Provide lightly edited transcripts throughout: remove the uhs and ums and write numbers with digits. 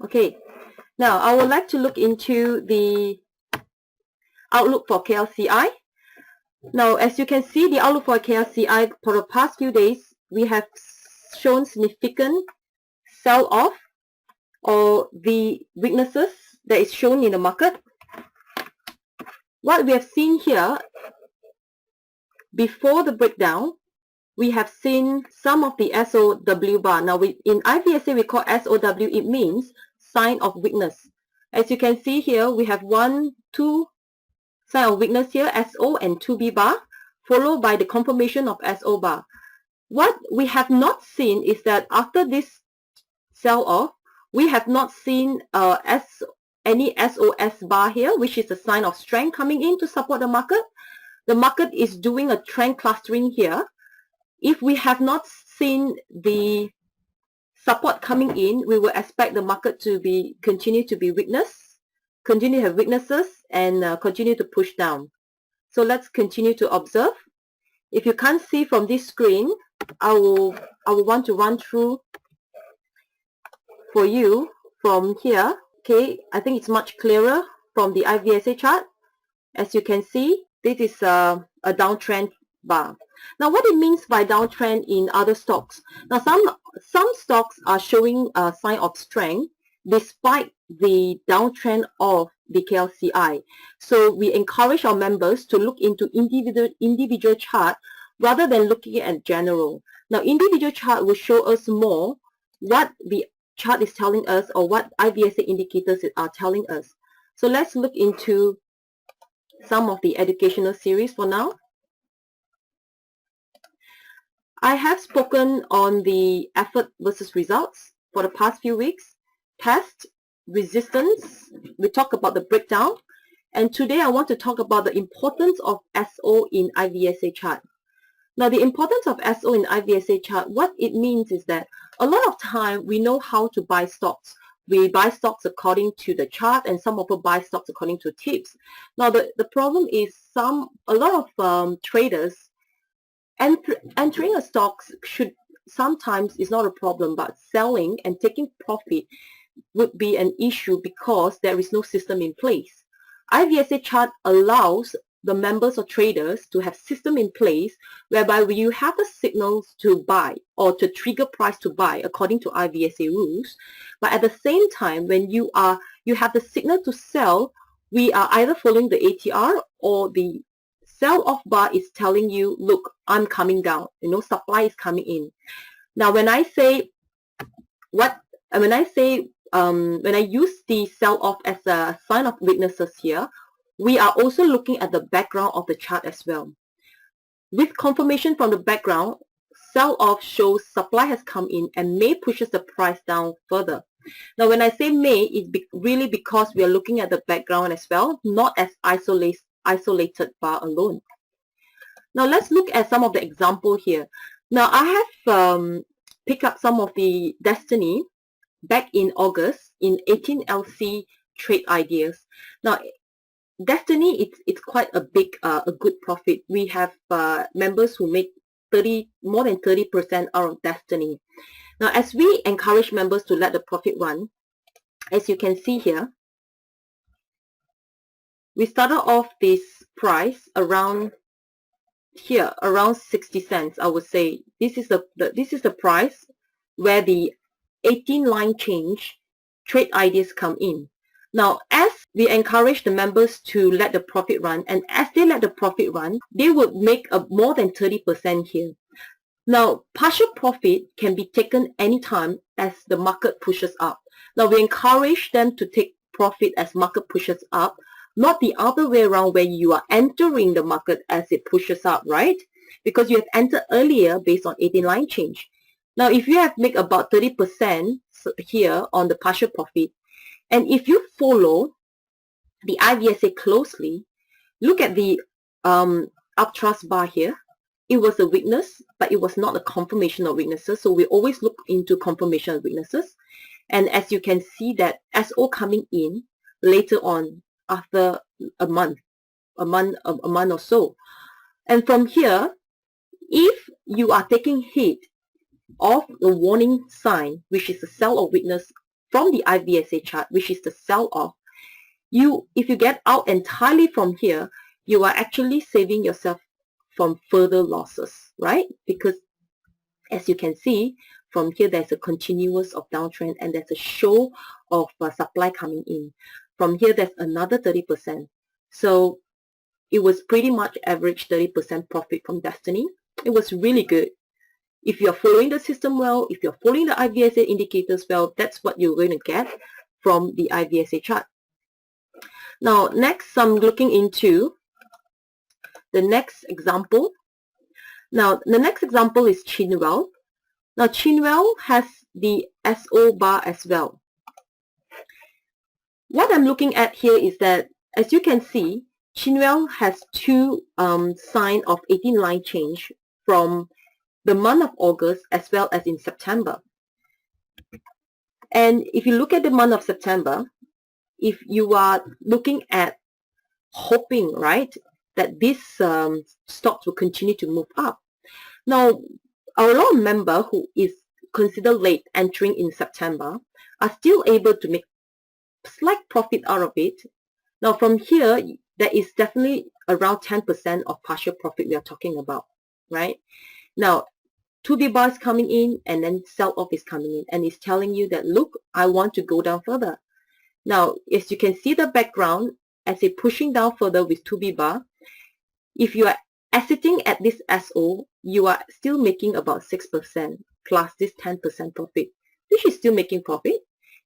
Okay, now I would like to look into the outlook for KLCI. Now, as you can see, the outlook for KLCI for the past few days, we have shown significant sell-off or the weaknesses that is shown in the market. What we have seen here, before the breakdown, we have seen some of the SOW bar. Now, in iVSA, we call SOW, it means sign of weakness. As you can see here, we have 1, 2 sign of weakness here, SO and 2B bar, followed by the confirmation of SO bar. What we have not seen is that after this sell-off, we have not seen any SOS bar here, which is a sign of strength coming in to support the market. The market is doing a trend clustering here. If we have not seen the support coming in, we will expect the market to continue to have weaknesses and continue to push down. So let's continue to observe. If you can't see from this screen, I will want to run through for you from here. Okay, I think it's much clearer from the iVSA chart. As you can see, this is a downtrend bar. Now, what it means by downtrend in other stocks? Now, some stocks are showing a sign of strength despite the downtrend of the KLCI. So we encourage our members to look into individual chart rather than looking at general. Now, individual chart will show us more what the chart is telling us or what iVSA indicators are telling us. So let's look into some of the educational series for now. I have spoken on the effort versus results for the past few weeks. Test, resistance, we talk about the breakdown. And today I want to talk about the importance of SO in iVSA chart. Now, the importance of SO in iVSA chart, what it means is that a lot of time we know how to buy stocks. We buy stocks according to the chart, and some of us buy stocks according to tips. Now, the problem is a lot of traders entering a stock sometimes is not a problem, but selling and taking profit would be an issue because there is no system in place. iVSA chart allows the members or traders to have system in place whereby you have the signals to buy or to trigger price to buy according to iVSA rules. But at the same time, when you have the signal to sell, we are either following the ATR or the sell-off bar is telling you, look, I'm coming down. Supply is coming in. Now, when I use the sell-off as a sign of weaknesses here, we are also looking at the background of the chart as well. With confirmation from the background, sell-off shows supply has come in and may pushes the price down further. Now, when I say may, it's really because we are looking at the background as well, not as isolated bar alone. Now, let's look at some of the example here. Now, I have picked up some of the Destiny back in August in 18LC trade ideas. Now, Destiny, it's quite a big, a good profit. We have members who make more than 30% out of Destiny. Now, as we encourage members to let the profit run, as you can see here, we started off this price around here, around 60 cents. I would say this is the price where the 18-line change trade ideas come in. Now, as we encourage the members to let the profit run, and as they let the profit run, they would make more than 30% here. Now, partial profit can be taken anytime as the market pushes up. Now, we encourage them to take profit as market pushes up, not the other way around where you are entering the market as it pushes up, right? Because you have entered earlier based on 18-line change. Now, if you have made about 30% here on the partial profit, and if you follow the iVSA closely, look at the upthrust bar here. It was a weakness, but it was not a confirmation of weaknesses. So we always look into confirmation of weaknesses. And as you can see that SO coming in later on after a month or so. And from here, if you are taking hit of the warning sign, which is a sell or weakness from the iVSA chart, which is the sell-off, if you get out entirely from here, you are actually saving yourself from further losses, right? Because as you can see, from here there's a continuous of downtrend and there's a show of supply coming in. From here there's another 30%. So it was pretty much average 30% profit from Destiny. It was really good. If you're following the system well, if you're following the iVSA indicators well, that's what you're going to get from the iVSA chart. Now, next I'm looking into the next example. Now, the next example is Chinwell. Now, Chinwell has the SO bar as well. What I'm looking at here is that, as you can see, Chinwell has two signs of 18 line change from the month of August as well as in September. And if you look at the month of September, if you are looking at hoping, right, that these stocks will continue to move up. Now, our member who is considered late entering in September are still able to make slight profit out of it. Now, from here, there is definitely around 10% of partial profit we are talking about, right? Now, 2B bar is coming in and then sell-off is coming in and it's telling you that, look, I want to go down further. Now, as you can see the background, as it's pushing down further with 2B bar, if you are exiting at this SO, you are still making about 6% plus this 10% profit, which is still making profit,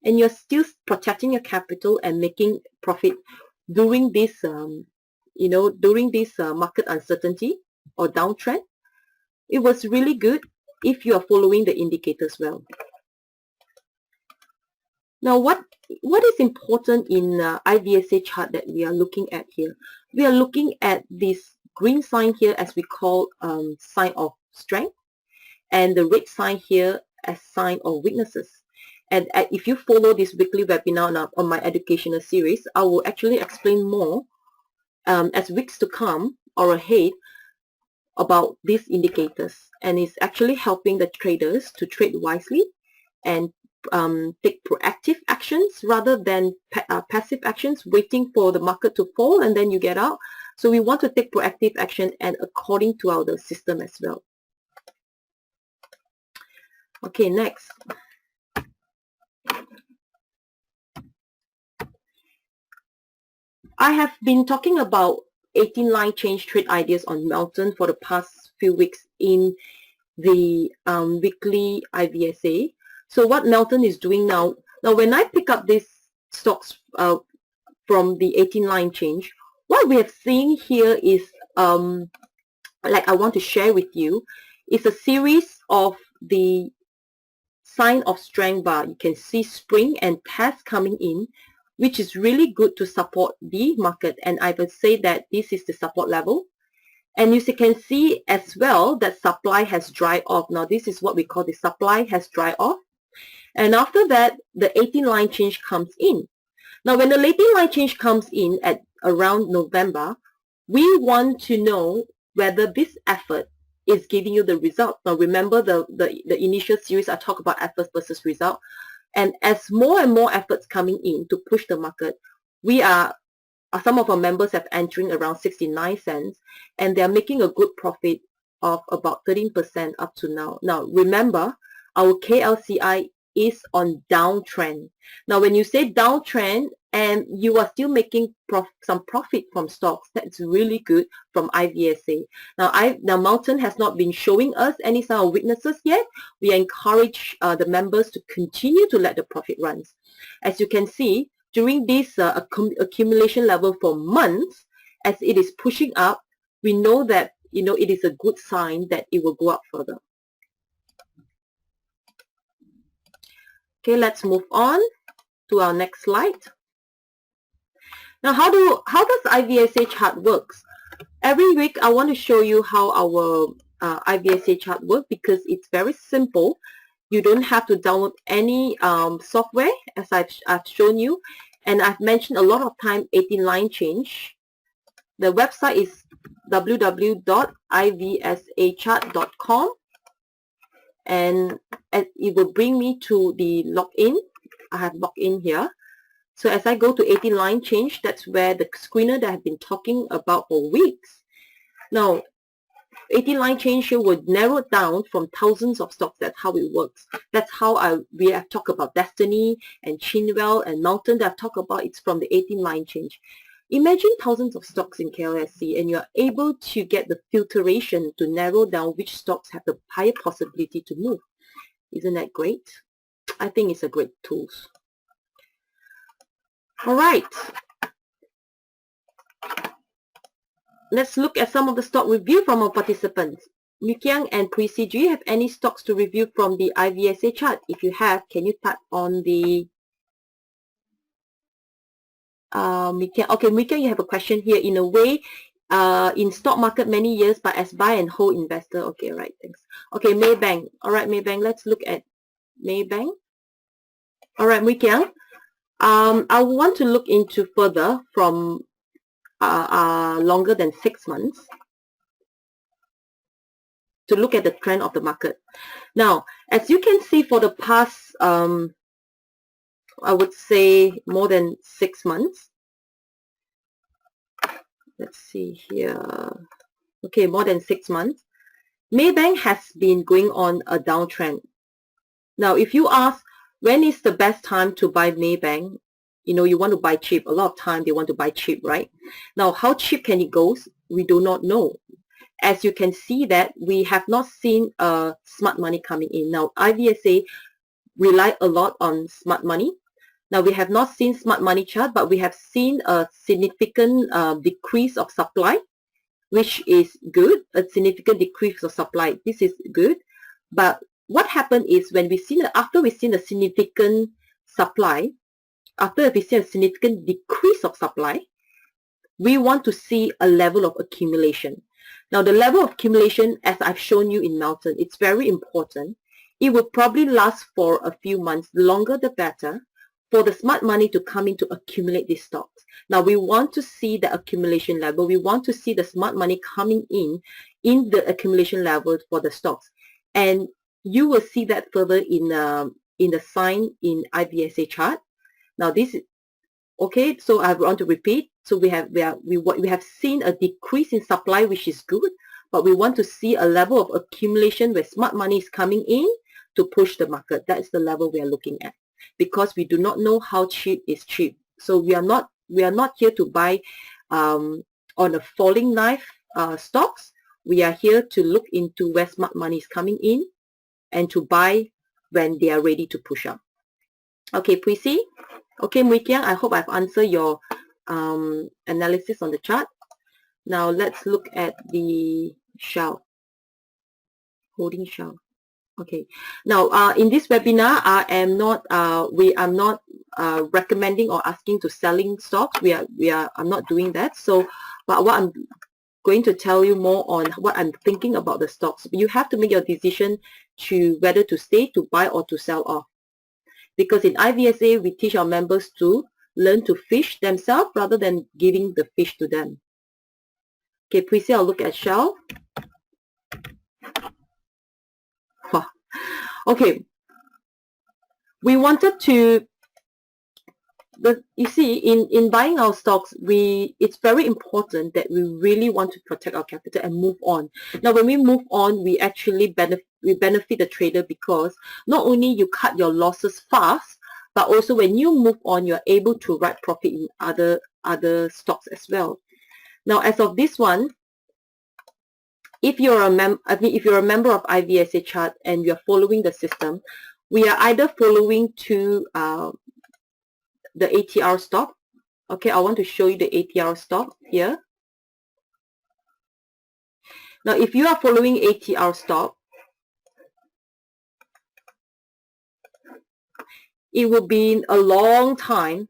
and you're still protecting your capital and making profit during this, during this market uncertainty or downtrend. It was really good if you are following the indicators well. Now, what is important in iVSA chart that we are looking at here? We are looking at this green sign here as we call sign of strength, and the red sign here as sign of weaknesses. And if you follow this weekly webinar on my educational series, I will actually explain more as weeks to come or ahead about these indicators, and it's actually helping the traders to trade wisely and take proactive actions rather than passive actions, waiting for the market to fall and then you get out. So we want to take proactive action and according to our system as well. Okay, next. I have been talking about 18 line change trade ideas on Melton for the past few weeks in the weekly iVSA. So what Melton is doing now when I pick up these stocks from the 18 line change, what we have seen here is, like I want to share with you, is a series of the sign of strength bar. You can see spring and test coming in, which is really good to support the market, and I would say that this is the support level. And you can see as well that supply has dried off. Now this is what we call the supply has dried off. And after that, the 18 line change comes in. Now when the 18 line change comes in at around November, we want to know whether this effort is giving you the result. Now remember the initial series I talk about effort versus result. And as more and more efforts coming in to push the market, some of our members have entering around 69 cents and they're making a good profit of about 13% up to now. Now remember, our KLCI is on downtrend. Now when you say downtrend and you are still making some profit from stocks, that's really good from iVSA. Now Melton has not been showing us any sign of weaknesses yet. We encourage the members to continue to let the profit runs. As you can see, during this accumulation level for months, as it is pushing up, we know that it is a good sign that it will go up further. Okay, let's move on to our next slide. Now, how does iVSA chart works? Every week, I want to show you how our iVSA chart works because it's very simple. You don't have to download any software, as I've shown you. And I've mentioned a lot of time 18 line change. The website is www.ivsachart.com, and it will bring me to the login I have logged in here. So as I go to 18 line change, that's where the screener that I've been talking about for weeks. Now, 18 line change here would narrow it down from thousands of stocks. That's how it works. That's how we have talked about Destiny and Chinwell and Mountain that I've talked about. It's from the 18 line change. Imagine thousands of stocks in KLSC, and you're able to get the filtration to narrow down which stocks have the higher possibility to move. Isn't that great? I think it's a great tool. All right. Let's look at some of the stock review from our participants. Mikyang and Prissy, do you have any stocks to review from the iVSAchart? If you have, can you tap on the Mikyang? Okay, Mikyang, you have a question here. In a way, in stock market many years, but as buy and hold investor. Okay, right, thanks. Okay, Maybank. All right, Maybank, let's look at Maybank. All right, Mikyang. I want to look into further from longer than 6 months to look at the trend of the market. Now, as you can see for the past, I would say more than 6 months. Let's see here. Okay, more than 6 months. Maybank has been going on a downtrend. Now, if you ask, when is the best time to buy Maybank? You know, you want to buy cheap. A lot of time they want to buy cheap, right? Now, how cheap can it go? We do not know. As you can see that we have not seen smart money coming in. Now, iVSA rely a lot on smart money. Now, we have not seen smart money chart, but we have seen a significant decrease of supply, which is good. A significant decrease of supply. This is good. But what happened is when we see after we've seen a significant supply, after we see a significant decrease of supply, we want to see a level of accumulation. Now, the level of accumulation, as I've shown you in Mountain, it's very important. It will probably last for a few months. The longer, the better, for the smart money to come in to accumulate these stocks. Now, we want to see the accumulation level. We want to see the smart money coming in the accumulation level for the stocks. And you will see that further in the sign in iVSAchart. Now, this is okay. So I want to repeat. So we have seen a decrease in supply, which is good, but we want to see a level of accumulation where smart money is coming in to push the market. That is the level we are looking at, because we do not know how cheap is cheap. So we are not here to buy on a falling knife stocks. We are here to look into where smart money is coming in and to buy when they are ready to push up. Okay, Prissy. Okay, Mikyang, I hope I've answered your analysis on the chart. Now let's look at the Shell, holding Shell. Okay. Now in this webinar, I'm not recommending or asking to selling stocks. I'm not doing that. So, but what I'm going to tell you more on what I'm thinking about the stocks. You have to make your decision to whether to stay, to buy, or to sell off. Because in iVSA, we teach our members to learn to fish themselves rather than giving the fish to them. Okay, please, I'll look at Shell. Okay, we wanted to, you see, in buying our stocks, it's very important that we really want to protect our capital and move on. Now, when we move on, we actually benefit the trader, because not only you cut your losses fast, but also when you move on, you're able to write profit in other stocks as well. Now, as of this one, if you're a member of iVSAchart and you're following the system, we are either following to the ATR stock. Okay, I want to show you the ATR stock here. Now, if you are following ATR stock, it will be a long time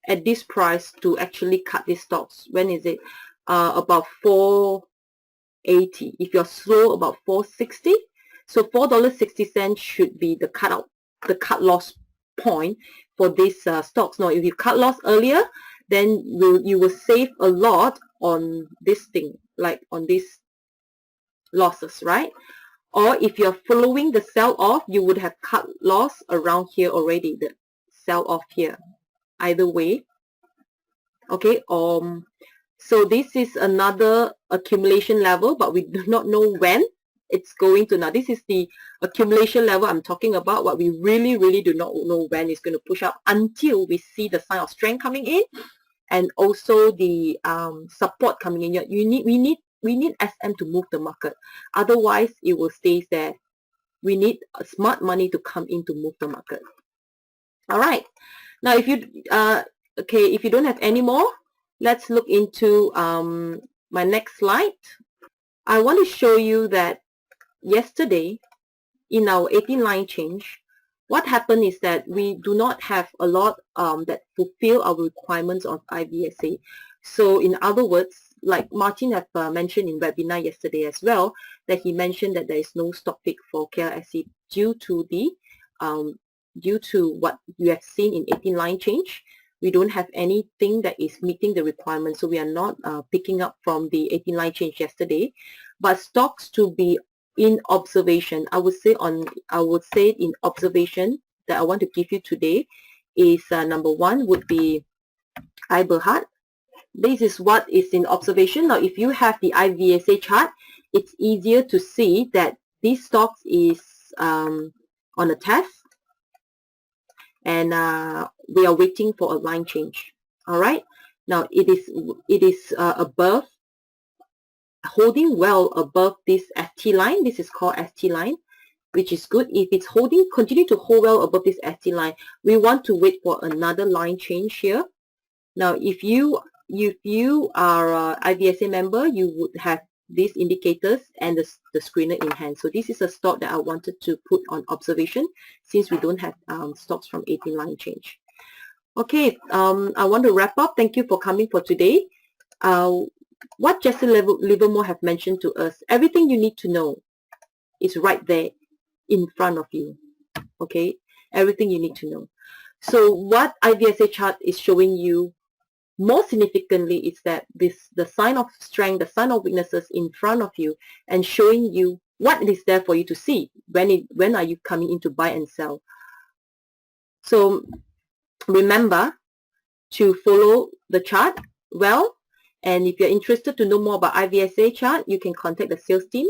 at this price to actually cut these stocks. When is it? About 4.80. If you're slow, about 4.60. So $4.60 should be the cut loss point for these stocks. Now, if you cut loss earlier, then you will save a lot on this thing, like on these losses, right? Or if you're following the sell-off, you would have cut loss around here already, the sell off here, either way. Okay, so this is another accumulation level, but we do not know when it's going to. Now this is the accumulation level I'm talking about. What we really do not know when it's going to push up until we see the sign of strength coming in, and also the support coming in. We need SM to move the market. Otherwise, it will stay there. We need smart money to come in to move the market. All right. Now, if you don't have any more, let's look into my next slide. I want to show you that yesterday in our 18-line change, what happened is that we do not have a lot that fulfill our requirements of iVSA. So in other words, like Martin have mentioned in webinar yesterday as well, that he mentioned that there is no stock pick for KLSE due to what you have seen in 18-line change. We don't have anything that is meeting the requirements, so we are not picking up from the 18-line change yesterday. But stocks to be in observation, I would say in observation that I want to give you today is number one would be iVSAChart. This is what is in observation. Now, if you have the iVSA chart, it's easier to see that this stock is on a test, and we are waiting for a line change. All right. Now it is above, holding well above this ST line. This is called ST line, which is good. If it's continue to hold well above this ST line, we want to wait for another line change here. Now, if you are a iVSA member, you would have these indicators and the screener in hand. So this is a stock that I wanted to put on observation since we don't have stocks from 18-line change. Okay, I want to wrap up. Thank you for coming for today. What Jesse Livermore have mentioned to us, everything you need to know is right there in front of you. Okay, everything you need to know. So what iVSA chart is showing you more significantly is that the sign of strength, the sign of weaknesses in front of you, and showing you what is there for you to see when are you coming in to buy and sell. So remember to follow the chart well, and if you're interested to know more about iVSA chart, you can contact the sales team.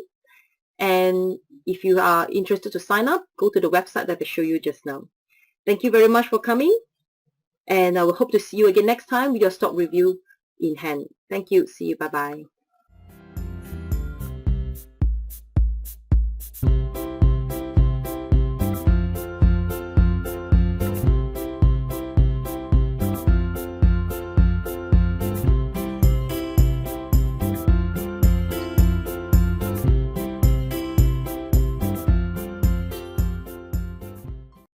And if you are interested to sign up, go to the website that I showed you just now. Thank you very much for coming, and I will hope to see you again next time with your stock review in hand. Thank you. See you. Bye-bye.